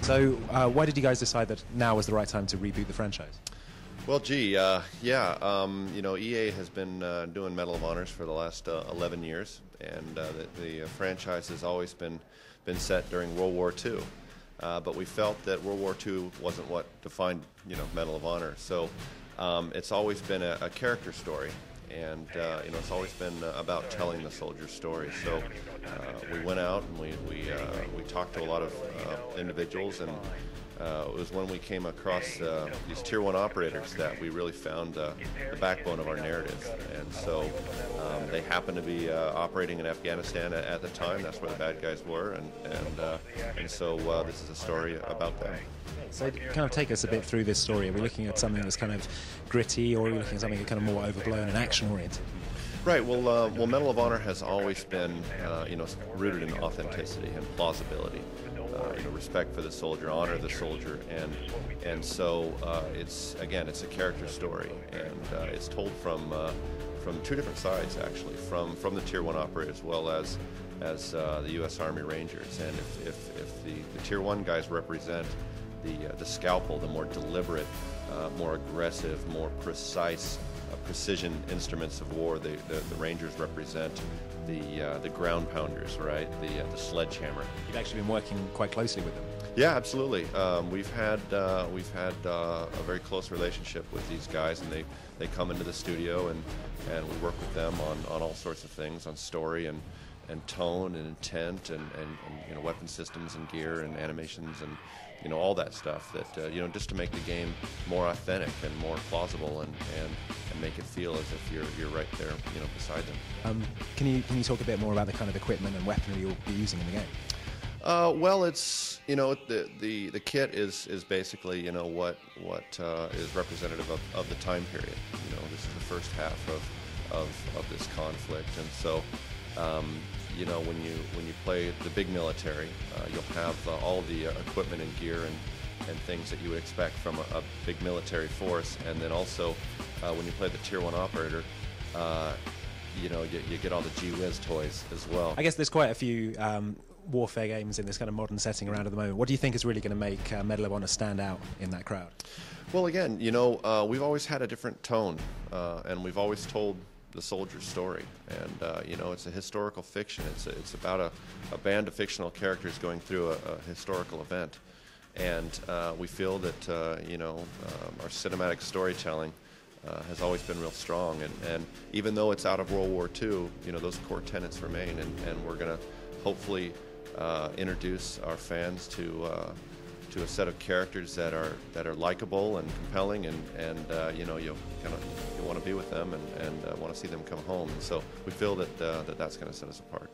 So why did you guys decide that now was the right time to reboot the franchise? Well, gee, you know, EA has been doing Medal of Honors for the last 11 years, and the franchise has always been set during World War II. But we felt that World War II wasn't what defined, you know, Medal of Honor. So it's always been a character story, and you know, it's always been about telling the soldier's story. So we went out and we talked to a lot of individuals, and it was when we came across these Tier 1 operators that we really found the backbone of our narrative. And so they happened to be operating in Afghanistan at the time. That's where the bad guys were, and so this is a story about them. So kind of take us a bit through this story. Are we looking at something that's kind of gritty, or are we looking at something kind of more overblown and action-oriented? Right. Well, Medal of Honor has always been, you know, rooted in authenticity and plausibility. You know, respect for the soldier, honor the soldier, and so it's a character story, and it's told from two different sides, actually, from the Tier 1 operators as well as the U.S. Army Rangers. And if the Tier 1 guys represent the scalpel, the more deliberate, more aggressive, more precise, precision instruments of war, the Rangers represent the ground pounders, right? The sledgehammer. You've actually been working quite closely with them. Yeah, absolutely. We've had a very close relationship with these guys, and they come into the studio, and we work with them on all sorts of things, on story and tone and intent and you know, weapon systems and gear and animations and, you know, all that stuff that you know, just to make the game more authentic and more plausible and make it feel as if you're right there, you know, beside them. Can you talk a bit more about the kind of equipment and weaponry you'll be using in the game? Well, it's, you know, the kit is basically, you know, what is representative of the time period. You know, this is the first half of this conflict, and so you know, when you play the big military, you'll have all the equipment and gear and things that you would expect from a big military force, and then also when you play the Tier 1 operator, you know, you get all the gee whiz toys as well. I guess there's quite a few warfare games in this kind of modern setting around at the moment. What do you think is really going to make Medal of Honor stand out in that crowd? Well, again, you know, we've always had a different tone, and we've always told the soldier's story, and you know, it's a historical fiction. It's about a band of fictional characters going through a historical event, and we feel that you know, our cinematic storytelling has always been real strong, and even though it's out of World War II, you know, those core tenets remain, and we're going to hopefully introduce our fans to a set of characters that are likable and compelling, and you know, you want to be with them and want to see them come home. And so we feel that that's going to set us apart.